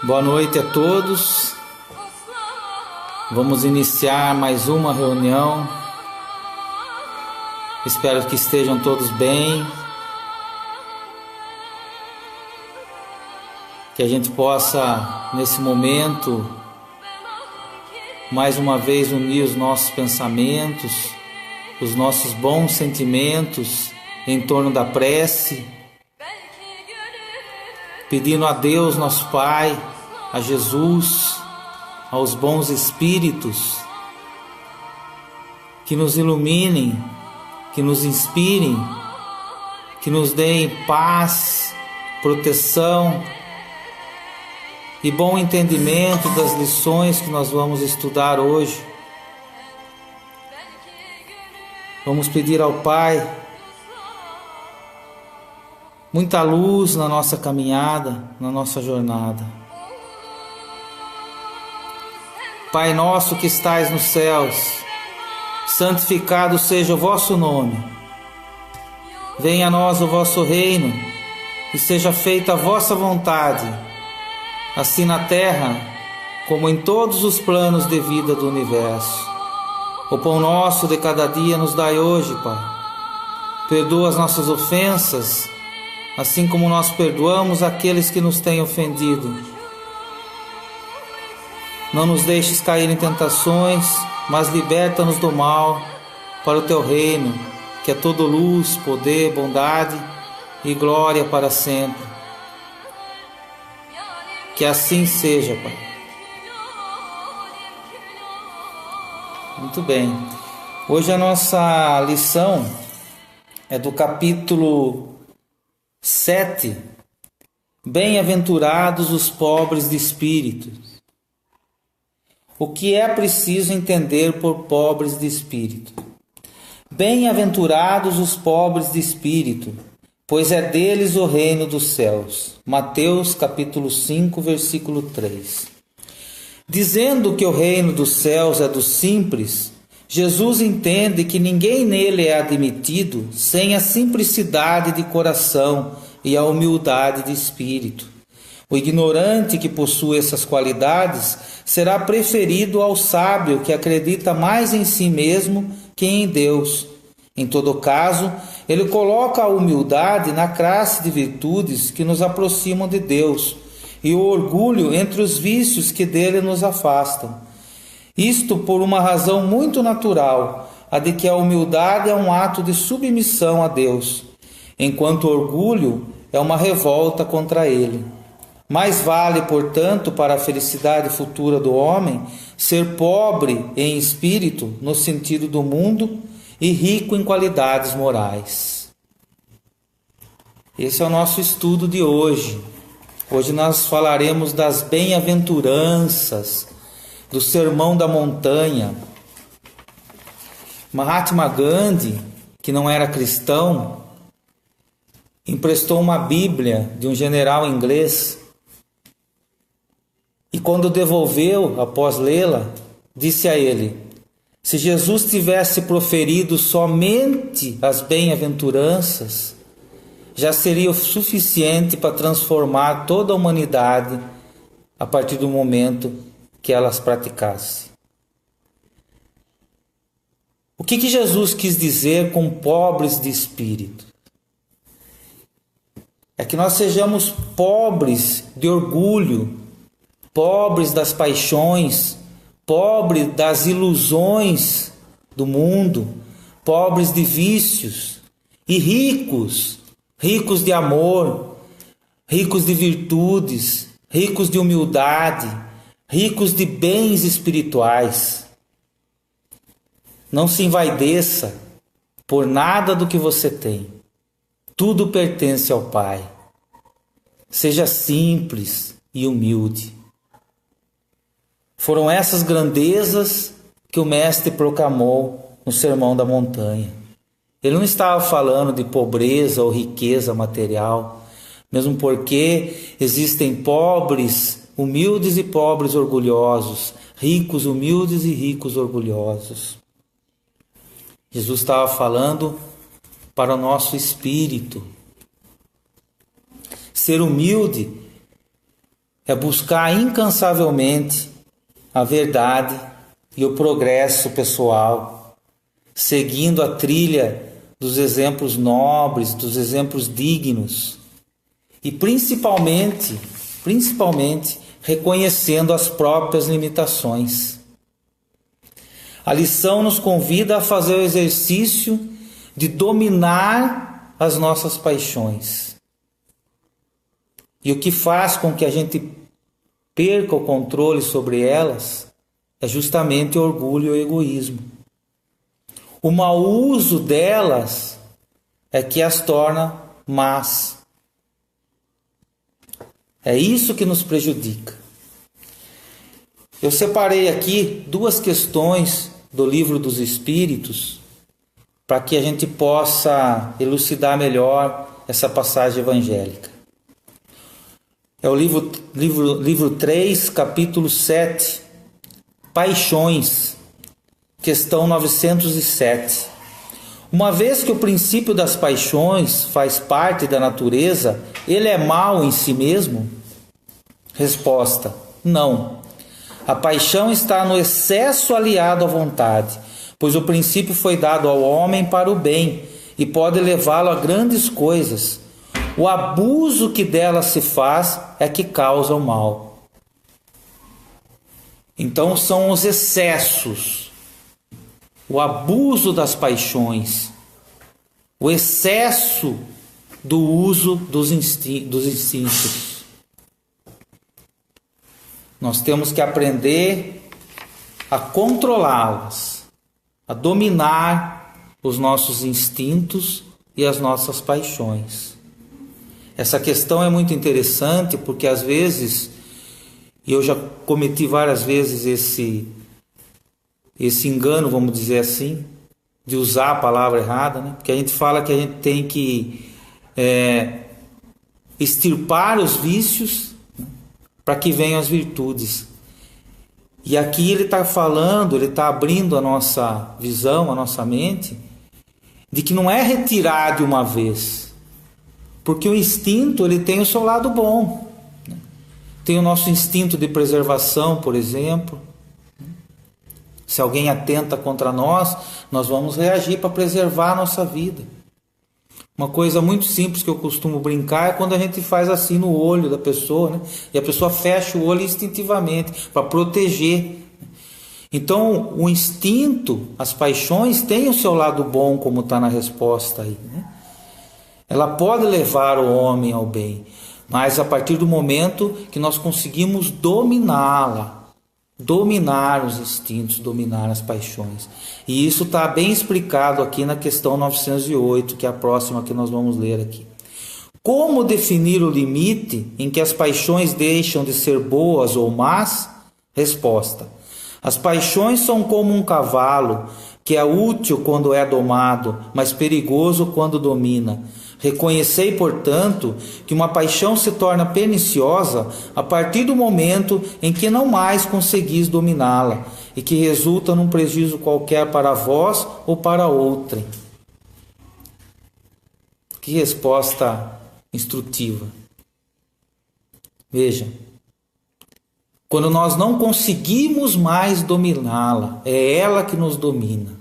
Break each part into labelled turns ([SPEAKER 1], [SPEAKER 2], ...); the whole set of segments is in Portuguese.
[SPEAKER 1] Boa noite a todos. Vamos iniciar mais uma reunião. Espero que estejam todos bem. Que a gente possa, nesse momento, mais uma vez unir os nossos pensamentos, os nossos bons sentimentos em torno da prece, pedindo a Deus, nosso Pai, a Jesus, aos bons espíritos, que nos iluminem, que nos inspirem, que nos deem paz, proteção e bom entendimento das lições que nós vamos estudar hoje. Vamos pedir ao Pai muita luz na nossa caminhada, na nossa jornada. Pai nosso que estais nos céus, santificado seja o vosso nome. Venha a nós o vosso reino e seja feita a vossa vontade, assim na terra como em todos os planos de vida do universo. O pão nosso de cada dia nos dai hoje, Pai. Perdoa as nossas ofensas, assim como nós perdoamos aqueles que nos têm ofendido. Não nos deixes cair em tentações, mas liberta-nos do mal, para o Teu reino, que é toda luz, poder, bondade e glória para sempre. Que assim seja, Pai. Muito bem. Hoje a nossa lição é do capítulo 7. Bem-aventurados os pobres de espírito. O que é preciso entender por pobres de espírito? Bem-aventurados os pobres de espírito, pois é deles o reino dos céus. Mateus capítulo 5, versículo 3. Dizendo que o reino dos céus é dos simples, Jesus entende que ninguém nele é admitido sem a simplicidade de coração e a humildade de espírito. O ignorante que possui essas qualidades será preferido ao sábio que acredita mais em si mesmo que em Deus. Em todo caso, ele coloca a humildade na classe de virtudes que nos aproximam de Deus e o orgulho entre os vícios que dele nos afastam. Isto por uma razão muito natural, a de que a humildade é um ato de submissão a Deus, enquanto o orgulho é uma revolta contra Ele. Mais vale, portanto, para a felicidade futura do homem, ser pobre em espírito, no sentido do mundo, e rico em qualidades morais. Esse é o nosso estudo de hoje. Hoje nós falaremos das bem-aventuranças, do Sermão da Montanha. Mahatma Gandhi, que não era cristão, emprestou uma Bíblia de um general inglês e quando devolveu, após lê-la, disse a ele: se Jesus tivesse proferido somente as bem-aventuranças, já seria o suficiente para transformar toda a humanidade a partir do momento que elas praticasse. O que Jesus quis dizer com pobres de espírito? É que nós sejamos pobres de orgulho, pobres das paixões, pobres das ilusões do mundo, pobres de vícios e ricos de amor, ricos de virtudes, ricos de humildade, ricos de bens espirituais. Não se envaideça por nada do que você tem. Tudo pertence ao Pai. Seja simples e humilde. Foram essas grandezas que o Mestre proclamou no Sermão da Montanha. Ele não estava falando de pobreza ou riqueza material, mesmo porque existem pobres humildes e pobres orgulhosos, ricos humildes e ricos orgulhosos. Jesus estava falando para o nosso espírito. Ser humilde é buscar incansavelmente a verdade e o progresso pessoal, seguindo a trilha dos exemplos nobres, dos exemplos dignos e principalmente reconhecendo as próprias limitações. A lição nos convida a fazer o exercício de dominar as nossas paixões. E o que faz com que a gente perca o controle sobre elas é justamente o orgulho e o egoísmo. O mau uso delas é que as torna más. É isso que nos prejudica. Eu separei aqui 2 questões do Livro dos Espíritos para que a gente possa elucidar melhor essa passagem evangélica. É o livro 3, capítulo 7, Paixões, questão 907. Uma vez que o princípio das paixões faz parte da natureza, ele é mau em si mesmo? Resposta: não. A paixão está no excesso aliado à vontade, pois o princípio foi dado ao homem para o bem e pode levá-lo a grandes coisas. O abuso que dela se faz é que causa o mal. Então são os excessos, o abuso das paixões, o excesso do uso dos instintos. Nós temos que aprender a controlá-las, a dominar os nossos instintos e as nossas paixões. Essa questão é muito interessante porque às vezes, e eu já cometi várias vezes esse engano, vamos dizer assim, de usar a palavra errada, né? Porque a gente fala que a gente tem que extirpar os vícios, né, para que venham as virtudes. E aqui ele está falando, ele está abrindo a nossa visão, a nossa mente, de que não é retirar de uma vez. Porque o instinto, ele tem o seu lado bom. Tem o nosso instinto de preservação, por exemplo. Se alguém atenta contra nós, nós vamos reagir para preservar a nossa vida. Uma coisa muito simples que eu costumo brincar é quando a gente faz assim no olho da pessoa, né? E a pessoa fecha o olho instintivamente para proteger. Então, o instinto, as paixões têm o seu lado bom, como está na resposta aí, né? Ela pode levar o homem ao bem, mas a partir do momento que nós conseguimos dominá-la, dominar os instintos, dominar as paixões. E isso está bem explicado aqui na questão 908, que é a próxima que nós vamos ler aqui. Como definir o limite em que as paixões deixam de ser boas ou más? Resposta: as paixões são como um cavalo, que é útil quando é domado, mas perigoso quando domina. Reconhecei, portanto, que uma paixão se torna perniciosa a partir do momento em que não mais conseguis dominá-la e que resulta num prejuízo qualquer para vós ou para outrem. Que resposta instrutiva. Veja, quando nós não conseguimos mais dominá-la, é ela que nos domina.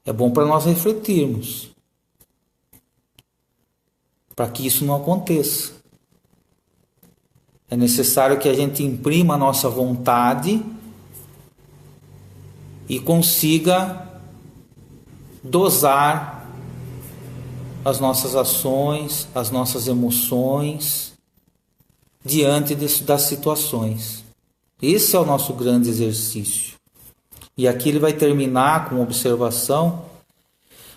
[SPEAKER 1] É bom para nós refletirmos, para que isso não aconteça. É necessário que a gente imprima a nossa vontade e consiga dosar as nossas ações, as nossas emoções diante das situações. Esse é o nosso grande exercício. E aqui ele vai terminar com uma observação.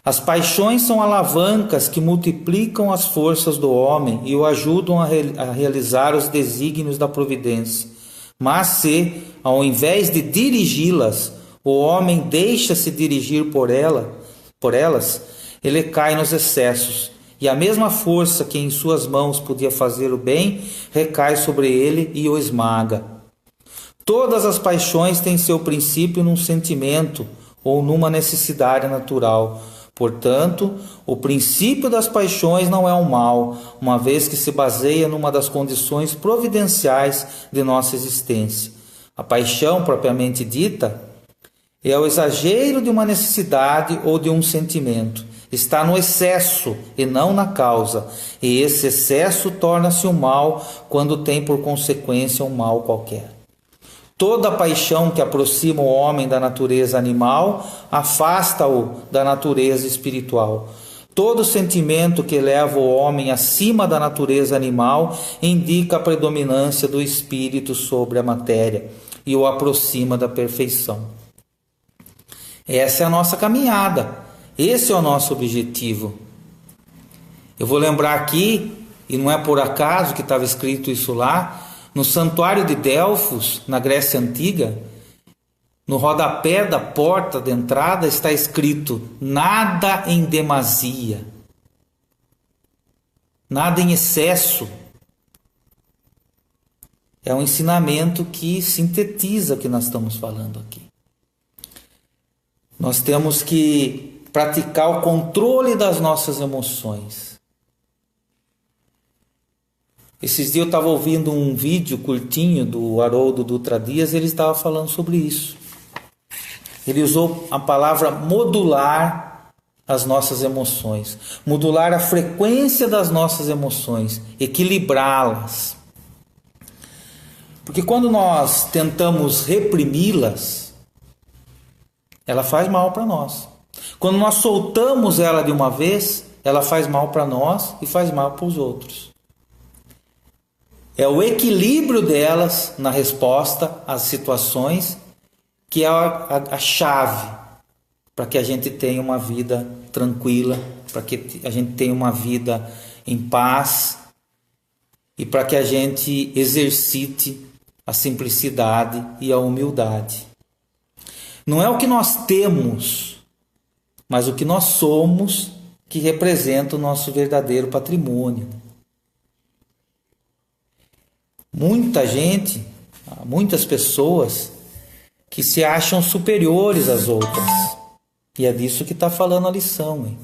[SPEAKER 1] As paixões são alavancas que multiplicam as forças do homem e o ajudam a realizar os desígnios da providência. Mas se, ao invés de dirigi-las, o homem deixa-se dirigir por elas, ele cai nos excessos. E a mesma força que em suas mãos podia fazer o bem, recai sobre ele e o esmaga. Todas as paixões têm seu princípio num sentimento ou numa necessidade natural. Portanto, o princípio das paixões não é um mal, uma vez que se baseia numa das condições providenciais de nossa existência. A paixão, propriamente dita, é o exagero de uma necessidade ou de um sentimento. Está no excesso e não na causa. E esse excesso torna-se um mal quando tem por consequência um mal qualquer. Toda paixão que aproxima o homem da natureza animal afasta-o da natureza espiritual. Todo sentimento que leva o homem acima da natureza animal indica a predominância do espírito sobre a matéria e o aproxima da perfeição. Essa é a nossa caminhada, esse é o nosso objetivo. Eu vou lembrar aqui, e não é por acaso que estava escrito isso lá, no santuário de Delfos, na Grécia Antiga, no rodapé da porta de entrada está escrito: nada em demasia, nada em excesso. É um ensinamento que sintetiza o que nós estamos falando aqui. Nós temos que praticar o controle das nossas emoções. Esses dias eu estava ouvindo um vídeo curtinho do Haroldo Dutra Dias, ele estava falando sobre isso. Ele usou a palavra modular as nossas emoções, modular a frequência das nossas emoções, equilibrá-las. Porque quando nós tentamos reprimi-las, ela faz mal para nós. Quando nós soltamos ela de uma vez, ela faz mal para nós e faz mal para os outros. É o equilíbrio delas na resposta às situações que é a chave para que a gente tenha uma vida tranquila, para que a gente tenha uma vida em paz e para que a gente exercite a simplicidade e a humildade. Não é o que nós temos, mas o que nós somos que representa o nosso verdadeiro patrimônio. Muita gente, muitas pessoas que se acham superiores às outras. E é disso que está falando a lição, hein?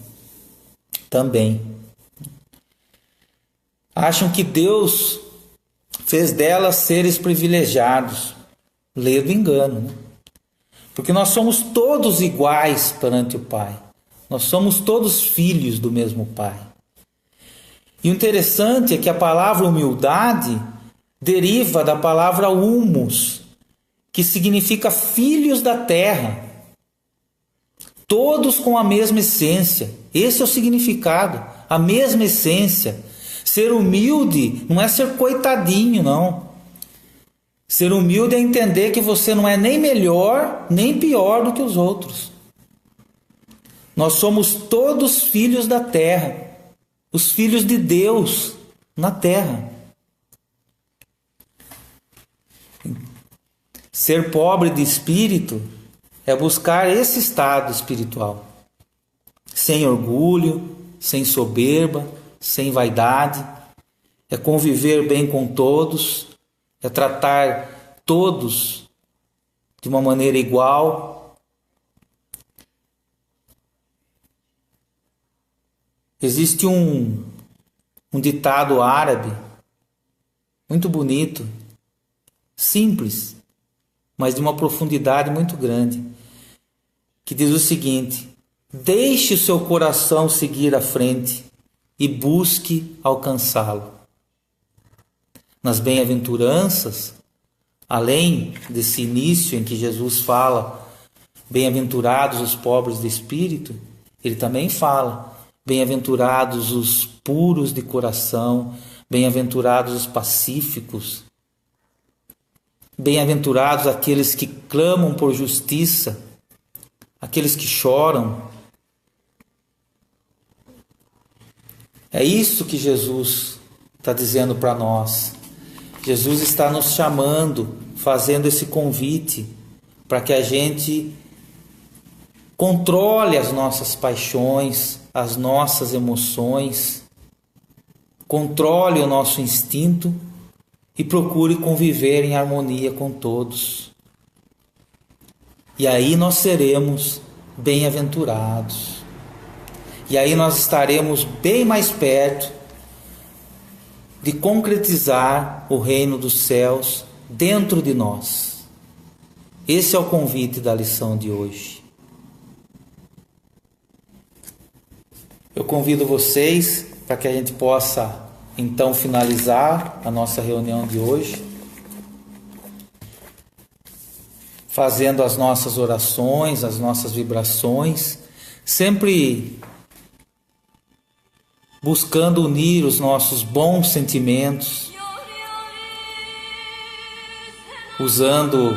[SPEAKER 1] Também. Acham que Deus fez delas seres privilegiados. Lê do engano, né? Porque nós somos todos iguais perante o Pai. Nós somos todos filhos do mesmo Pai. E o interessante é que a palavra humildade deriva da palavra humus, que significa filhos da terra. Todos com a mesma essência. Esse é o significado, a mesma essência. Ser humilde não é ser coitadinho, não. Ser humilde é entender que você não é nem melhor, nem pior do que os outros. Nós somos todos filhos da terra, os filhos de Deus na terra. Ser pobre de espírito é buscar esse estado espiritual, sem orgulho, sem soberba, sem vaidade, é conviver bem com todos, é tratar todos de uma maneira igual. Existe um ditado árabe muito bonito, simples, mas de uma profundidade muito grande, que diz o seguinte: deixe o seu coração seguir à frente e busque alcançá-lo. Nas bem-aventuranças, além desse início em que Jesus fala, bem-aventurados os pobres de espírito, ele também fala, bem-aventurados os puros de coração, bem-aventurados os pacíficos, bem-aventurados aqueles que clamam por justiça, aqueles que choram. É isso que Jesus está dizendo para nós. Jesus está nos chamando, fazendo esse convite para que a gente controle as nossas paixões, as nossas emoções, controle o nosso instinto e procure conviver em harmonia com todos. E aí nós seremos bem-aventurados. E aí nós estaremos bem mais perto de concretizar o reino dos céus dentro de nós. Esse é o convite da lição de hoje. Eu convido vocês para que a gente possa então finalizar a nossa reunião de hoje, fazendo as nossas orações, as nossas vibrações, sempre buscando unir os nossos bons sentimentos, usando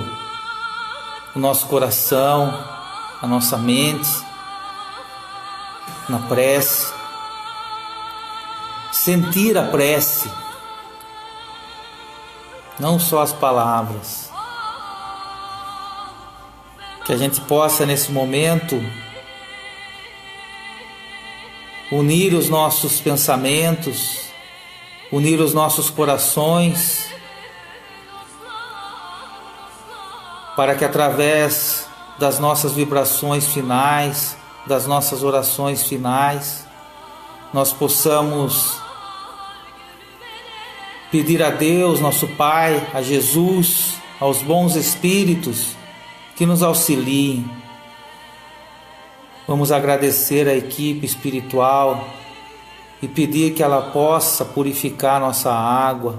[SPEAKER 1] o nosso coração, a nossa mente, na prece, sentir a prece, não só as palavras, que a gente possa nesse momento unir os nossos pensamentos, unir os nossos corações, para que através das nossas vibrações finais, das nossas orações finais, nós possamos pedir a Deus, nosso Pai, a Jesus, aos bons espíritos que nos auxiliem. Vamos agradecer a equipe espiritual e pedir que ela possa purificar nossa água,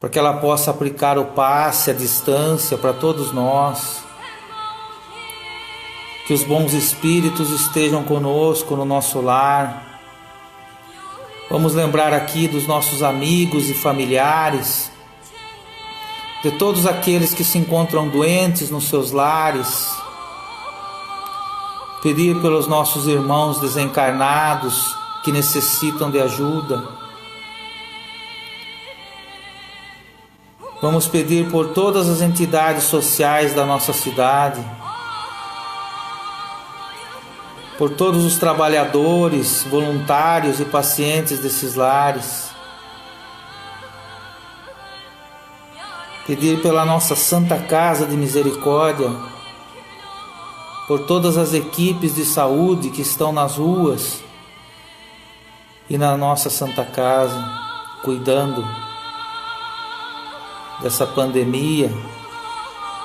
[SPEAKER 1] para que ela possa aplicar o passe à distância para todos nós. Que os bons espíritos estejam conosco no nosso lar. Vamos lembrar aqui dos nossos amigos e familiares, de todos aqueles que se encontram doentes nos seus lares. Pedir pelos nossos irmãos desencarnados que necessitam de ajuda. Vamos pedir por todas as entidades sociais da nossa cidade, por todos os trabalhadores, voluntários e pacientes desses lares. Pedir pela nossa Santa Casa de Misericórdia, por todas as equipes de saúde que estão nas ruas e na nossa Santa Casa, cuidando dessa pandemia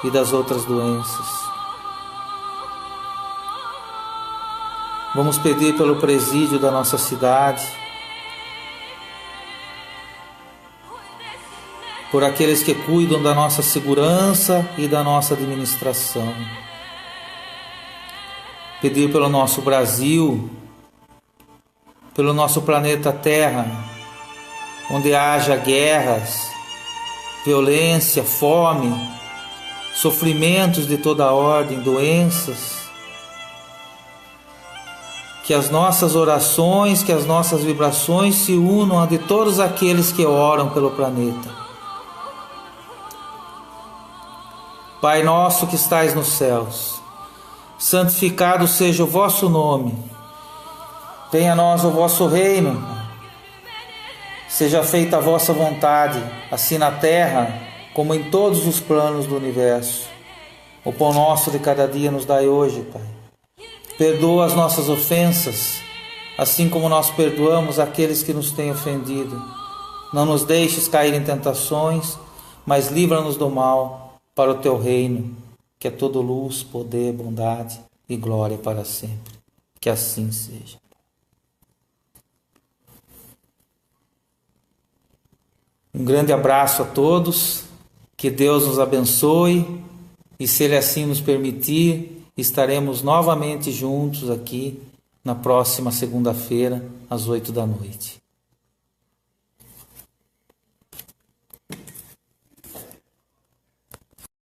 [SPEAKER 1] e das outras doenças. Vamos pedir pelo presídio da nossa cidade, por aqueles que cuidam da nossa segurança e da nossa administração. Pedir pelo nosso Brasil, pelo nosso planeta Terra, onde haja guerras, violência, fome, sofrimentos de toda ordem, doenças. Que as nossas orações, que as nossas vibrações se unam a de todos aqueles que oram pelo planeta. Pai nosso que estais nos céus, santificado seja o vosso nome. Venha a nós o vosso reino. Seja feita a vossa vontade, assim na terra como em todos os planos do universo. O pão nosso de cada dia nos dai hoje, Pai. Perdoa as nossas ofensas, assim como nós perdoamos aqueles que nos têm ofendido. Não nos deixes cair em tentações, mas livra-nos do mal, para o teu reino, que é todo luz, poder, bondade e glória para sempre. Que assim seja. Um grande abraço a todos, que Deus nos abençoe e, se Ele assim nos permitir, estaremos novamente juntos aqui na próxima segunda-feira, às 8 da noite.